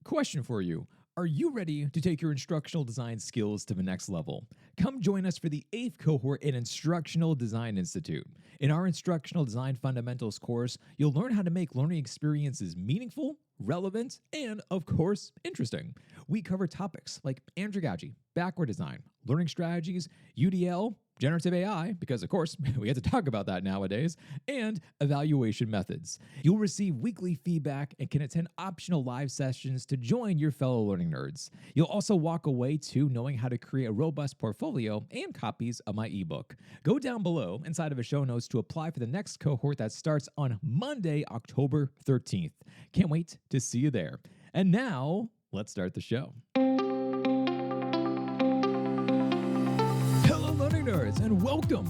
Question for you. Are you ready to take your instructional design skills to the next level? Come join us for the 8th cohort in Instructional Design Institute. In our Instructional Design Fundamentals course, you'll learn how to make learning experiences meaningful, relevant, and, of course, interesting. We cover topics like andragogy, backward design, learning strategies, UDL, generative AI, because of course we have to talk about that nowadays, and evaluation methods. You'll receive weekly feedback and can attend optional live sessions to join your fellow learning nerds. You'll also walk away too knowing how to create a robust portfolio and copies of my ebook. Go down below inside of the show notes to apply for the next cohort that starts on Monday, October 13th. Can't wait to see you there. And now, let's start the show. Nerds, and welcome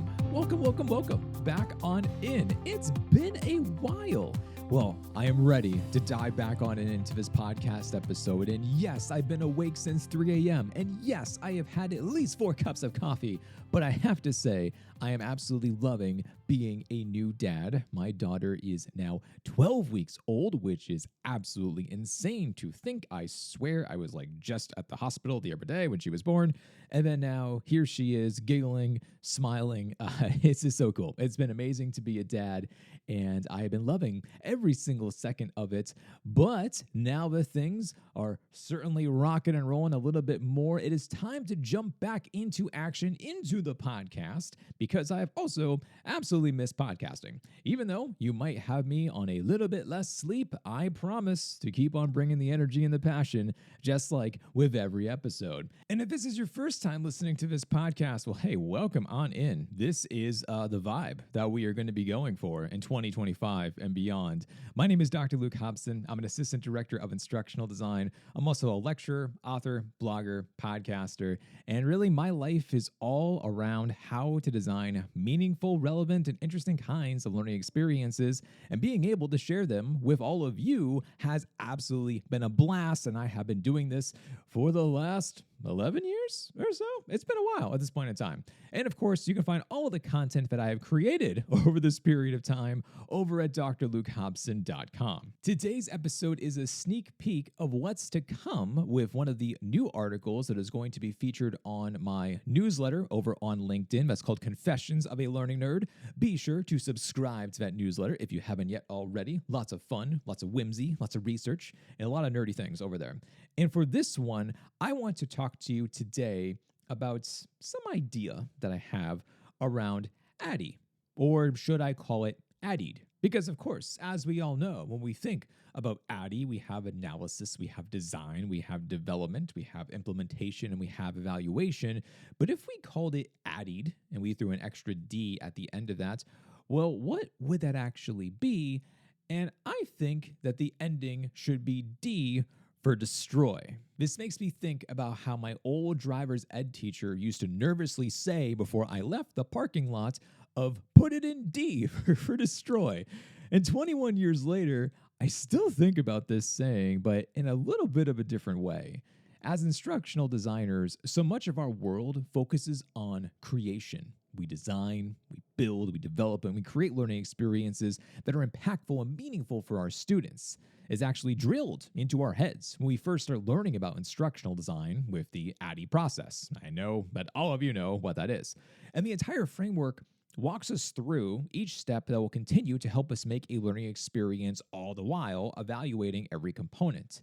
back on in. It's been a while. Well, I am ready to dive back on into this podcast episode, and yes, I've been awake since 3 a.m., and yes, I have had at least 4 cups of coffee, but I have to say, I am absolutely loving being a new dad. My daughter is now 12 weeks old, which is absolutely insane to think. I swear I was like just at the hospital the other day when she was born, and then now here she is giggling, smiling. It's just so cool. It's been amazing to be a dad, and I have been loving every single second of it. But now that things are certainly rocking and rolling a little bit more, it is time to jump back into action, into the podcast, because I have also absolutely missed podcasting. Even though you might have me on a little bit less sleep, I promise to keep on bringing the energy and the passion, just like with every episode. And if this is your first time listening to this podcast, well, hey, welcome on in. This is the vibe that we are going to be going for in 2025 and beyond. My name is Dr. Luke Hobson. I'm an assistant director of instructional design. I'm also a lecturer, author, blogger, podcaster, and really my life is all around how to design meaningful, relevant, and interesting kinds of learning experiences, and being able to share them with all of you has absolutely been a blast, and I have been doing this for the last 11 years or so. It's been a while at this point in time. And of course, you can find all of the content that I have created over this period of time over at drlukehobson.com. Today's episode is a sneak peek of what's to come with one of the new articles that is going to be featured on my newsletter over on LinkedIn. That's called Confessions of a Learning Nerd. Be sure to subscribe to that newsletter if you haven't yet already. Lots of fun, lots of whimsy, lots of research, and a lot of nerdy things over there. And for this one, I want to talk to you today about some idea that I have around ADDIE, or should I call it ADDIED? Because of course, as we all know, when we think about ADDIE, we have analysis, we have design, we have development, we have implementation, and we have evaluation. But if we called it ADDIED and we threw an extra D at the end of that, well, what would that actually be? And I think that the ending should be D for destroy. This makes me think about how my old driver's ed teacher used to nervously say before I left the parking lot of put it in D for destroy. And 21 years later, I still think about this saying, but in a little bit of a different way. As instructional designers, so much of our world focuses on creation. We design, we build, we develop, and we create learning experiences that are impactful and meaningful for our students. Is actually drilled into our heads when we first start learning about instructional design with the ADDIE process. I know that all of you know what that is. And the entire framework walks us through each step that will continue to help us make a learning experience, all the while evaluating every component.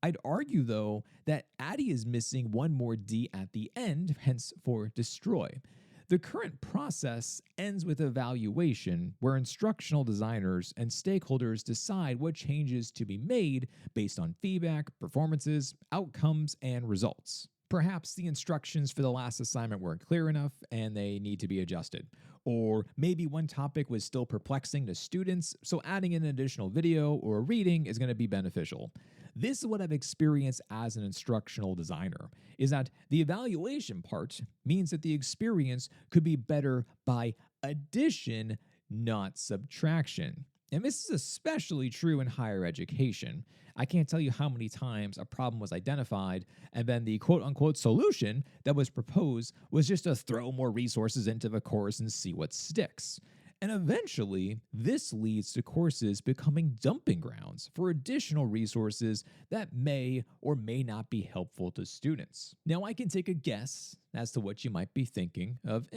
I'd argue, though, that ADDIE is missing one more D at the end, hence for destroy. The current process ends with evaluation, where instructional designers and stakeholders decide what changes to be made based on feedback, performances, outcomes, and results. Perhaps the instructions for the last assignment weren't clear enough and they need to be adjusted. Or maybe one topic was still perplexing to students, so adding in an additional video or a reading is going to be beneficial. This is what I've experienced as an instructional designer, is that the evaluation part means that the experience could be better by addition, not subtraction. And this is especially true in higher education. I can't tell you how many times a problem was identified and then the quote-unquote solution that was proposed was just to throw more resources into the course and see what sticks. And eventually, this leads to courses becoming dumping grounds for additional resources that may or may not be helpful to students. Now, I can take a guess as to what you might be thinking of,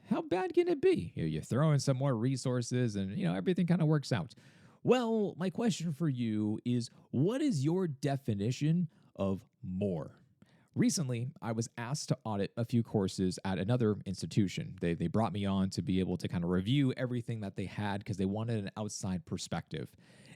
how bad can it be? You throw in some more resources and, everything kind of works out. Well, my question for you is, what is your definition of more? Recently, I was asked to audit a few courses at another institution. They brought me on to be able to kind of review everything that they had because they wanted an outside perspective.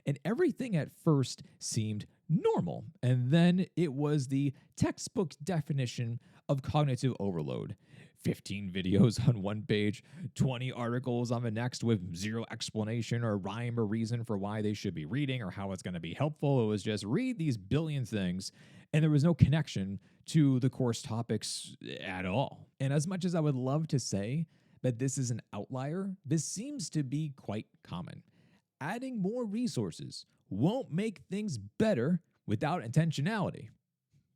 And everything at first seemed normal. And then it was the textbook definition of cognitive overload. 15 videos on one page, 20 articles on the next with zero explanation or rhyme or reason for why they should be reading or how it's going to be helpful. It was just read these billion things, and there was no connection to the course topics at all. And as much as I would love to say that this is an outlier, this seems to be quite common. Adding more resources won't make things better without intentionality.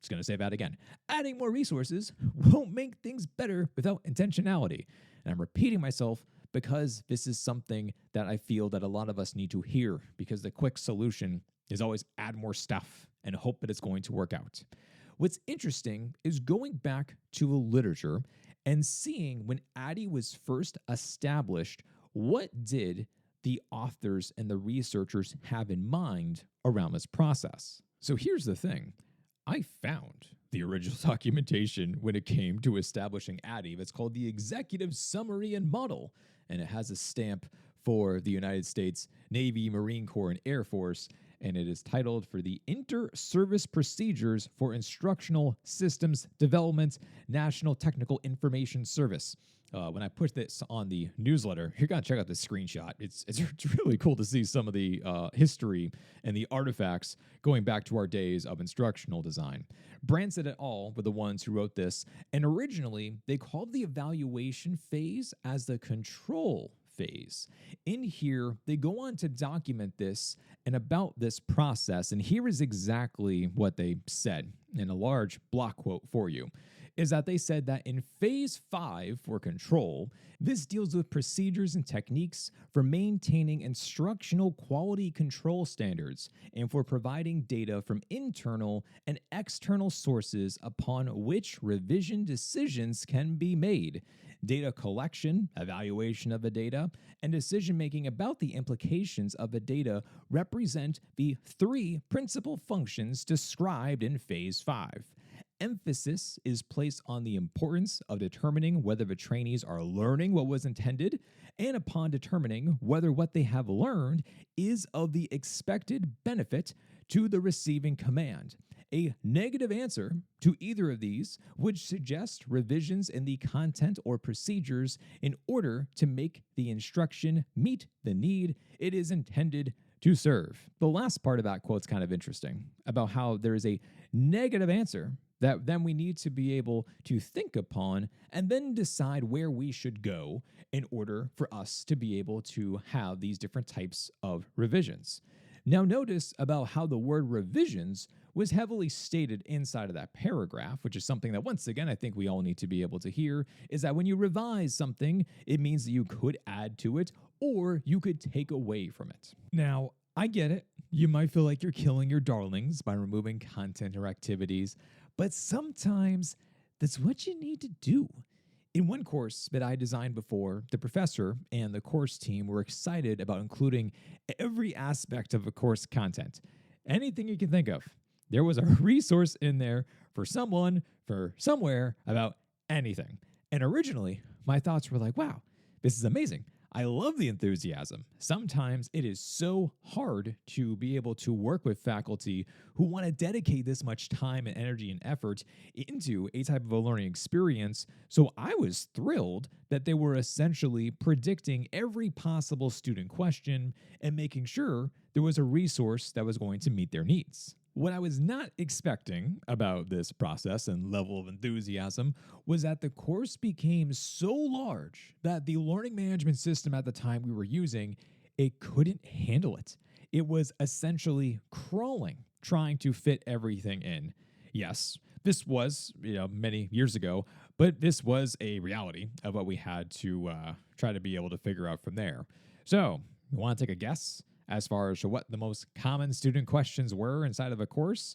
Just going to say that again. Adding more resources won't make things better without intentionality. And I'm repeating myself because this is something that I feel that a lot of us need to hear, because the quick solution is always add more stuff and hope that it's going to work out. What's interesting is going back to the literature and seeing when ADDIE was first established, what did the authors and the researchers have in mind around this process? So here's the thing. I found the original documentation when it came to establishing ADDIE. It's called the Executive Summary and Model, and it has a stamp for the United States Navy, Marine Corps, and Air Force, and it is titled for the Inter-Service Procedures for Instructional Systems Development, National Technical Information Service. When I put this on the newsletter, you're going to check out this screenshot. It's really cool to see some of the history and the artifacts going back to our days of instructional design. Branson et al. Were the ones who wrote this, and originally they called the evaluation phase as the control phase. In here, they go on to document this and about this process, and here is exactly what they said in a large block quote for you. Is that they said that in phase 5 for control, this deals with procedures and techniques for maintaining instructional quality control standards and for providing data from internal and external sources upon which revision decisions can be made. Data collection, evaluation of the data, and decision-making about the implications of the data represent the 3 principal functions described in phase 5. Emphasis is placed on the importance of determining whether the trainees are learning what was intended, and upon determining whether what they have learned is of the expected benefit to the receiving command. A negative answer to either of these would suggest revisions in the content or procedures in order to make the instruction meet the need it is intended to serve. The last part of that quote is kind of interesting about how there is a negative answer that then we need to be able to think upon and then decide where we should go in order for us to be able to have these different types of revisions. Now notice about how the word revisions was heavily stated inside of that paragraph, which is something that, once again, I think we all need to be able to hear, is that when you revise something, it means that you could add to it or you could take away from it. Now, I get it. You might feel like you're killing your darlings by removing content or activities, but sometimes that's what you need to do. In one course that I designed before, the professor and the course team were excited about including every aspect of the course content. Anything you can think of. There was a resource in there for someone, for somewhere, about anything. And originally, my thoughts were like, wow, this is amazing. I love the enthusiasm. Sometimes it is so hard to be able to work with faculty who want to dedicate this much time and energy and effort into a type of a learning experience. So I was thrilled that they were essentially predicting every possible student question and making sure there was a resource that was going to meet their needs. What I was not expecting about this process and level of enthusiasm was that the course became so large that the learning management system at the time we were using, it couldn't handle it. It was essentially crawling, trying to fit everything in. Yes, this was many years ago, but this was a reality of what we had to try to be able to figure out from there. So, you want to take a guess as far as to what the most common student questions were inside of a course?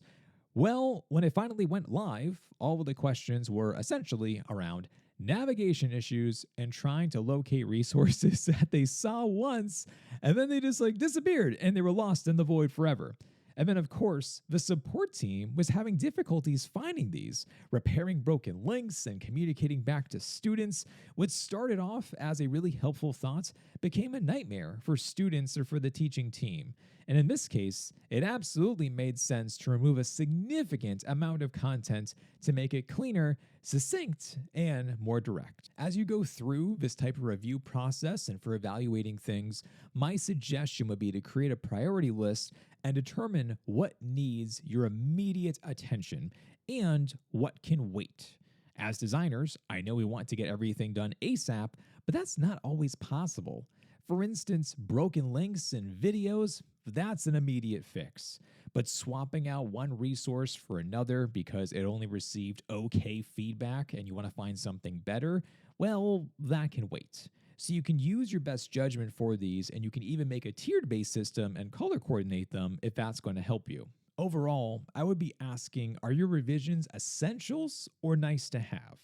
Well, when it finally went live, all of the questions were essentially around navigation issues and trying to locate resources that they saw once and then they just disappeared and they were lost in the void forever. And then, of course, the support team was having difficulties finding these, repairing broken links and communicating back to students. What started off as a really helpful thought became a nightmare for students or for the teaching team. And in this case, it absolutely made sense to remove a significant amount of content to make it cleaner, succinct, and more direct. As you go through this type of review process and for evaluating things, my suggestion would be to create a priority list and determine what needs your immediate attention and what can wait. As designers, I know we want to get everything done ASAP, but that's not always possible. For instance, broken links and videos, that's an immediate fix. But swapping out one resource for another because it only received okay feedback and you want to find something better, well, that can wait. So you can use your best judgment for these, and you can even make a tiered-based system and color coordinate them if that's going to help you. Overall, I would be asking, are your revisions essentials or nice to have?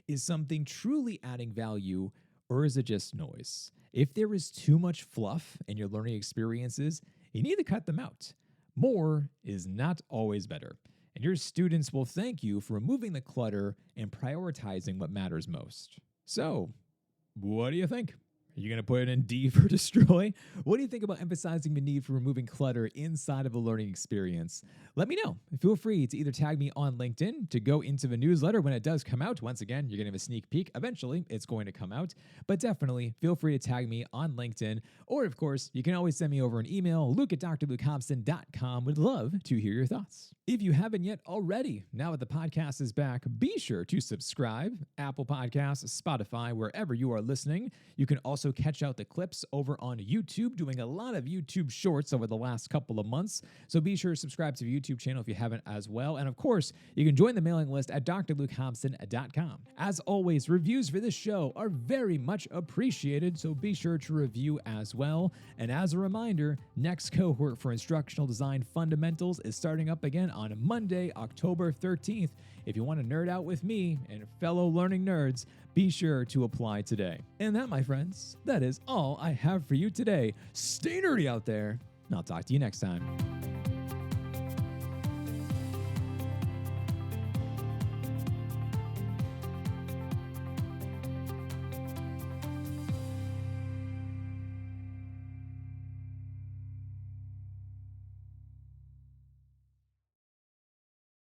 Is something truly adding value, or is it just noise? If there is too much fluff in your learning experiences, you need to cut them out. More is not always better, and your students will thank you for removing the clutter and prioritizing what matters most. So, what do you think? Are you going to put it in D for destroy? What do you think about emphasizing the need for removing clutter inside of a learning experience? Let me know. Feel free to either tag me on LinkedIn to go into the newsletter when it does come out. Once again, you're going to have a sneak peek. Eventually, it's going to come out. But definitely feel free to tag me on LinkedIn. Or, of course, you can always send me over an email, luke@drlukehobson.com. Would love to hear your thoughts. If you haven't yet already, now that the podcast is back, be sure to subscribe. Apple Podcasts, Spotify, wherever you are listening. You can also catch out the clips over on YouTube, doing a lot of YouTube shorts over the last couple of months. So be sure to subscribe to the YouTube channel if you haven't as well. And of course, you can join the mailing list at drlukehobson.com. As always, reviews for this show are very much appreciated, so be sure to review as well. And as a reminder, next cohort for Instructional Design Fundamentals is starting up again on Monday, October 13th. If you want to nerd out with me and fellow learning nerds, be sure to apply today. And that, my friends, that is all I have for you today. Stay nerdy out there, and I'll talk to you next time.